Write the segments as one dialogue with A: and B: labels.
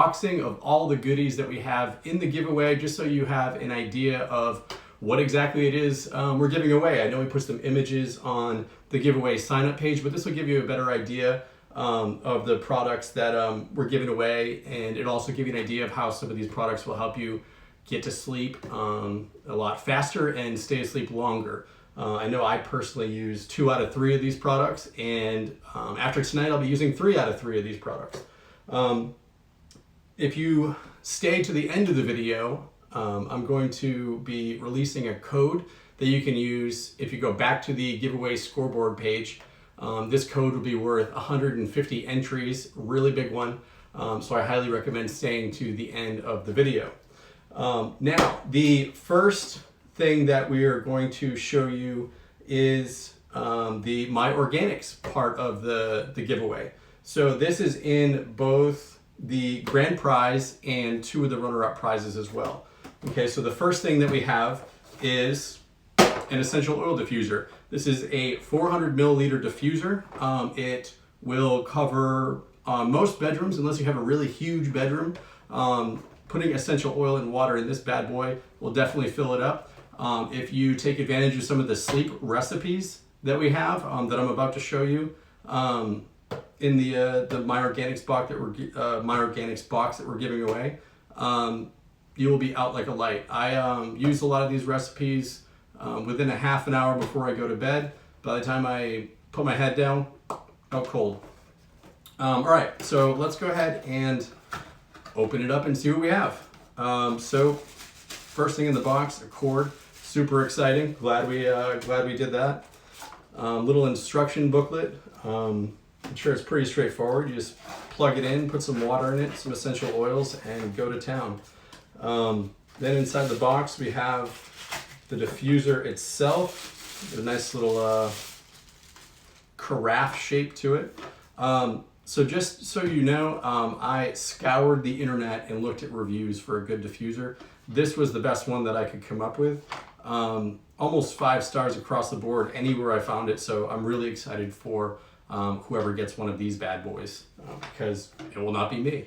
A: unboxing of all the goodies that we have in the giveaway, just so you have an idea of what exactly it is we're giving away. I know we put some images on the giveaway sign-up page, but this will give you a better idea of the products that we're giving away, and it'll also give you an idea of how some of these products will help you get to sleep a lot faster and stay asleep longer. I know I personally use 2 out of 3 of these products, and after tonight I'll be using 3 out of 3 of these products. If you stay to the end of the video, I'm going to be releasing a code that you can use if you go back to the giveaway scoreboard page. This code will be worth 150 entries, really big one. So I highly recommend staying to the end of the video. Now, the first thing that we are going to show you is the My Organics part of the giveaway. So this is in both the grand prize and 2 of the runner-up prizes as well. Okay, so the first thing that we have is an essential oil diffuser. This is a 400 milliliter diffuser. It will cover most bedrooms, unless you have a really huge bedroom. Putting essential oil and water in this bad boy will definitely fill it up. If you take advantage of some of the sleep recipes that we have that I'm about to show you in the My Organics box that we're giving away, you will be out like a light. I use a lot of these recipes within a half an hour before I go to bed. By the time I put my head down, out cold. All right, so let's go ahead and open it up and see what we have. So first thing in the box, a cord. Super exciting. Glad we did that. Little instruction booklet. I'm sure it's pretty straightforward. You just plug it in, put some water in it, some essential oils, and go to town. Then inside the box we have the diffuser itself. A nice little carafe shape to it. So just so you know, I scoured the internet and looked at reviews for a good diffuser. This was the best one that I could come up with. Almost 5 stars across the board anywhere I found it. So I'm really excited for whoever gets one of these bad boys, because it will not be me.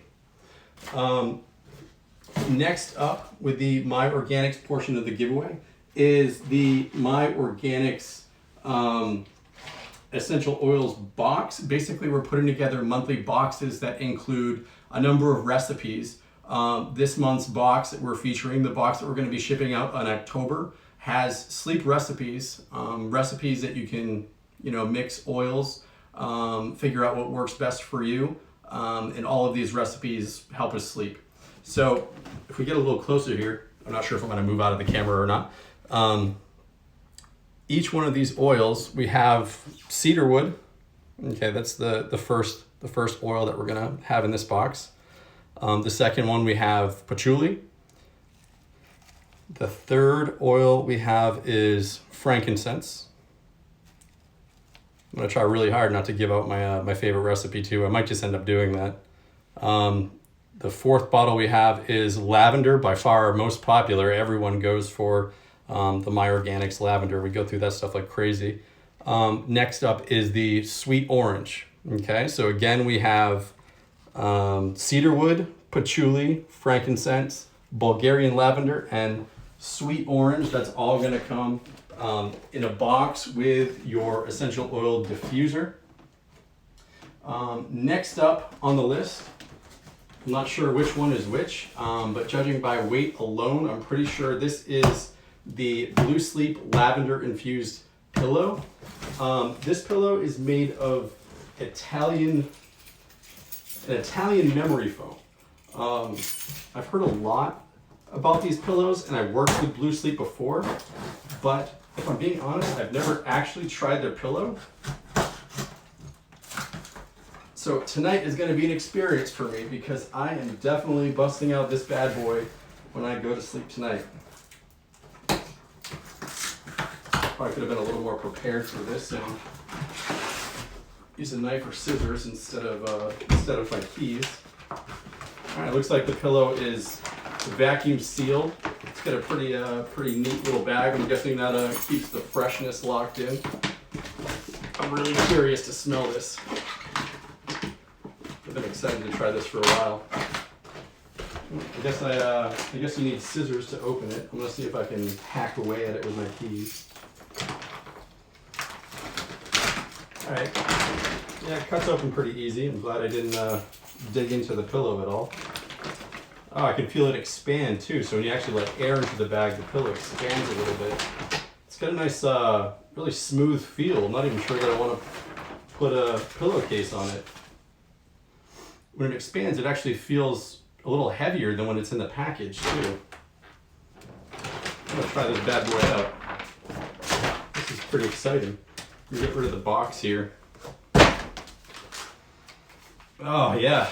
A: Next up with the My Organics portion of the giveaway is the My Organics essential oils box. Basically, we're putting together monthly boxes that include a number of recipes. This month's box that we're featuring, the box that we're going to be shipping out in October, has sleep recipes, recipes that you can, mix oils, figure out what works best for you, and all of these recipes help us sleep. So if we get a little closer here, I'm not sure if I'm going to move out of the camera or not. Each one of these oils, we have cedarwood. Okay, that's the first oil that we're gonna have in this box. The second one we have patchouli. The third oil we have is frankincense. I'm gonna try really hard not to give out my favorite recipe too. I might just end up doing that. The fourth bottle we have is lavender, by far our most popular. Everyone goes for the My Organics lavender. We go through that stuff like crazy. Next up is the sweet orange. Okay, so again we have cedarwood, patchouli, frankincense, Bulgarian lavender, and sweet orange. That's all going to come in a box with your essential oil diffuser. Next up on the list, I'm not sure which one is which, but judging by weight alone, I'm pretty sure this is the Blue Sleep lavender infused pillow. This pillow is made of Italian memory foam. I've heard a lot about these pillows, and I've worked with Blue Sleep before, but if I'm being honest, I've never actually tried their pillow. So tonight is going to be an experience for me, because I am definitely busting out this bad boy when I go to sleep tonight. Probably could have been a little more prepared for this and use a knife or scissors instead of my keys. All right, looks like the pillow is vacuum sealed. It's got a pretty neat little bag. I'm guessing that keeps the freshness locked in. I'm really curious to smell this. I've been excited to try this for a while. I guess you need scissors to open it. I'm gonna see if I can hack away at it with my keys. All right. Yeah, it cuts open pretty easy. I'm glad I didn't dig into the pillow at all. Oh, I can feel it expand too. So when you actually let air into the bag, the pillow expands a little bit. It's got a nice, really smooth feel. I'm not even sure that I want to put a pillowcase on it. When it expands, it actually feels a little heavier than when it's in the package too. I'm gonna try this bad boy out. This is pretty exciting. We get rid of the box here. Oh yeah.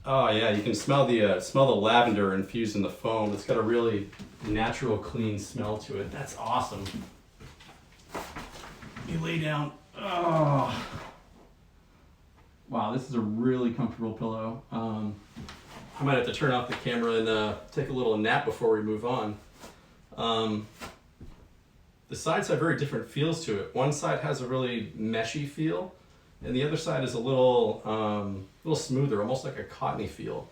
A: Oh yeah, you can smell the lavender infused in the foam. It's got a really natural, clean smell to it. That's awesome. Let me lay down. Oh. Wow, this is a really comfortable pillow. I might have to turn off the camera and take a little nap before we move on. The sides have very different feels to it. One side has a really meshy feel, and the other side is a little smoother, almost like a cottony feel.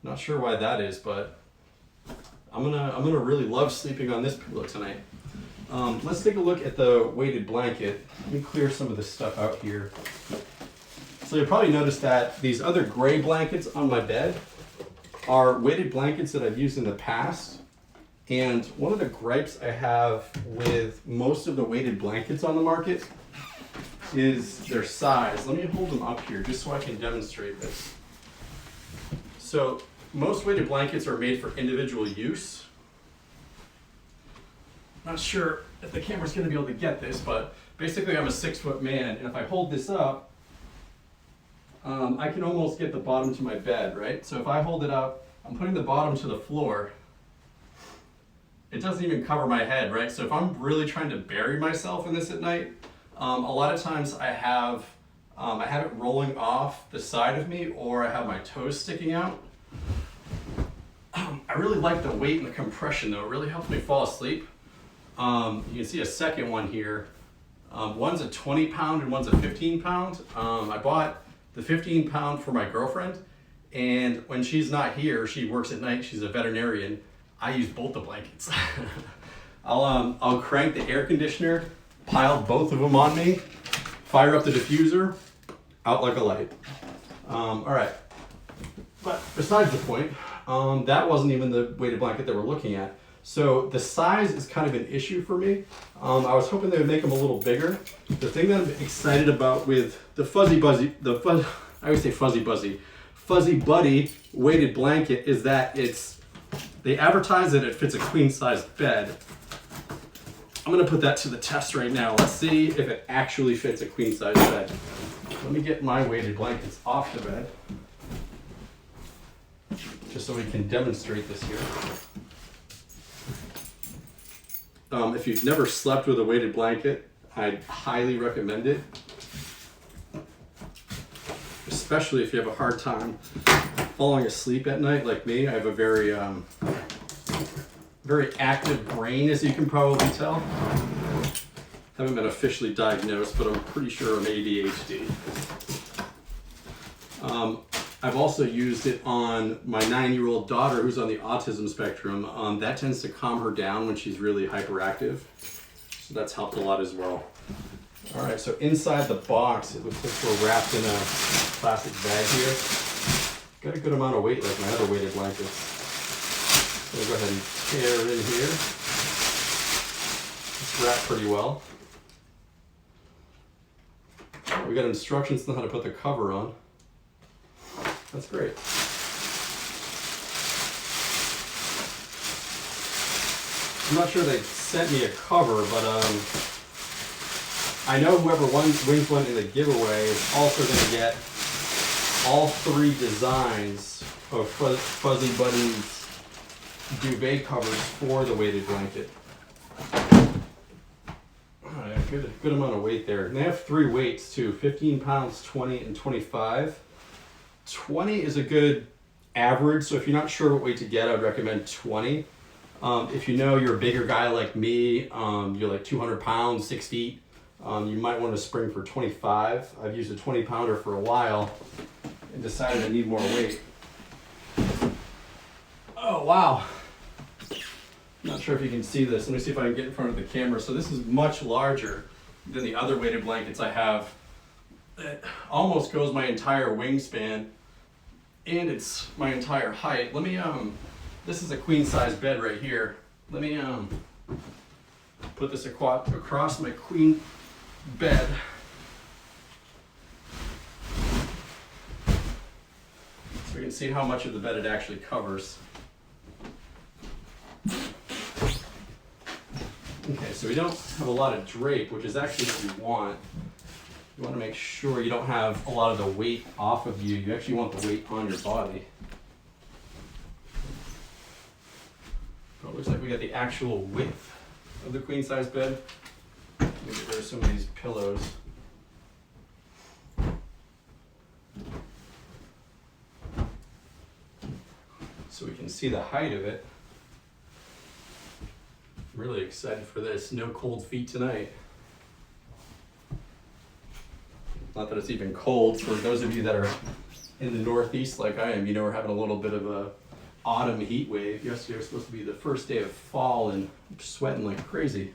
A: Not sure why that is, but I'm gonna really love sleeping on this pillow tonight. Let's take a look at the weighted blanket. Let me clear some of this stuff out here. So you'll probably notice that these other gray blankets on my bed are weighted blankets that I've used in the past. And one of the gripes I have with most of the weighted blankets on the market is their size. Let me hold them up here just so I can demonstrate this. So most weighted blankets are made for individual use. Not sure if the camera's gonna be able to get this, but basically I'm a 6-foot man, and if I hold this up, I can almost get the bottom to my bed, right? So if I hold it up, I'm putting the bottom to the floor. It doesn't even cover my head, right? So if I'm really trying to bury myself in this at night, a lot of times I have it rolling off the side of me, or I have my toes sticking out. I really like the weight and the compression though. It really helps me fall asleep. You can see a second one here. One's a 20-pound and one's a 15-pound. I bought the 15-pound for my girlfriend, and when she's not here, she works at night, she's a veterinarian, I use both the blankets. I'll crank the air conditioner, pile both of them on me, fire up the diffuser, out like a light. All right, but besides the point, that wasn't even the weighted blanket that we're looking at. So the size is kind of an issue for me. I was hoping they would make them a little bigger. The thing that I'm excited about with the Fuzzy Buddy weighted blanket is that they advertise that it fits a queen size bed. I'm gonna put that to the test right now. Let's see if it actually fits a queen size bed. Let me get my weighted blankets off the bed, just so we can demonstrate this here. If you've never slept with a weighted blanket, I'd highly recommend it. Especially if you have a hard time falling asleep at night like me. I have a very, very active brain, as you can probably tell. Haven't been officially diagnosed, but I'm pretty sure I'm ADHD. I've also used it on my 9-year-old daughter who's on the autism spectrum. That tends to calm her down when she's really hyperactive. So that's helped a lot as well. All right, so inside the box, it looks like we're wrapped in a plastic bag here. Got a good amount of weight like my other weighted blankets. So we'll go ahead and tear it in here. It's wrapped pretty well. We got instructions on how to put the cover on. That's great. I'm not sure they sent me a cover, but I know whoever wins one in the giveaway is also going to get all 3 designs of Fuzzy Buddy's duvet covers for the weighted blanket. All right, good amount of weight there. And they have 3 weights too, 15 pounds, 20, and 25. 20 is a good average, so if you're not sure what weight to get, I would recommend 20. If you know you're a bigger guy like me, you're like 200 pounds, 6 feet, you might want to spring for 25. I've used a 20-pounder for a while and decided I need more weight. Oh, wow. I'm not sure if you can see this. Let me see if I can get in front of the camera. So this is much larger than the other weighted blankets I have. It almost goes my entire wingspan, and it's my entire height. Let me, this is a queen size bed right here. Let me put this across my queen bed. So we can see how much of the bed it actually covers. Okay, so we don't have a lot of drape, which is actually what you want. You want to make sure you don't have a lot of the weight off of you. You actually want the weight on your body. But it looks like we got the actual width of the queen size bed. Let me get rid of some of these pillows. So we can see the height of it. I'm really excited for this. No cold feet tonight. Not that it's even cold. For those of you that are in the Northeast like I am, you know we're having a little bit of a autumn heat wave. Yesterday was supposed to be the first day of fall, and I'm sweating like crazy.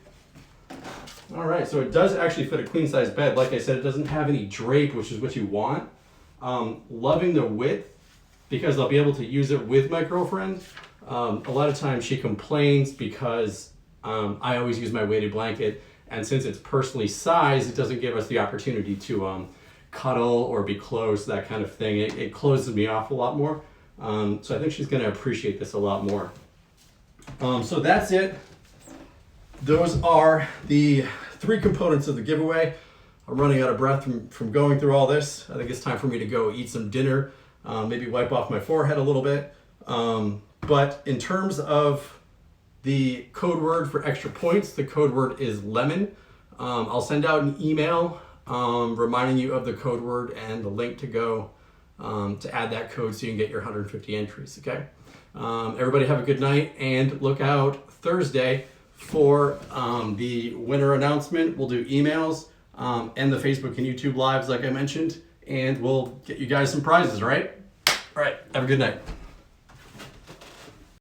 A: All right, so it does actually fit a queen size bed. Like I said, it doesn't have any drape, which is what you want. Loving the width, because I'll be able to use it with my girlfriend. A lot of times she complains because I always use my weighted blanket, and since it's personally sized, it doesn't give us the opportunity to cuddle or be close, that kind of thing. It closes me off a lot more. So I think she's gonna appreciate this a lot more. So that's it. Those are the 3 components of the giveaway. I'm running out of breath from going through all this. I think it's time for me to go eat some dinner, maybe wipe off my forehead a little bit. But in terms of the code word for extra points, the code word is lemon. I'll send out an email reminding you of the code word and the link to go to add that code so you can get your 150 entries, okay? Everybody have a good night, and look out Thursday for the winner announcement. We'll do emails and the Facebook and YouTube lives like I mentioned, and we'll get you guys some prizes, all right? All right, have a good night.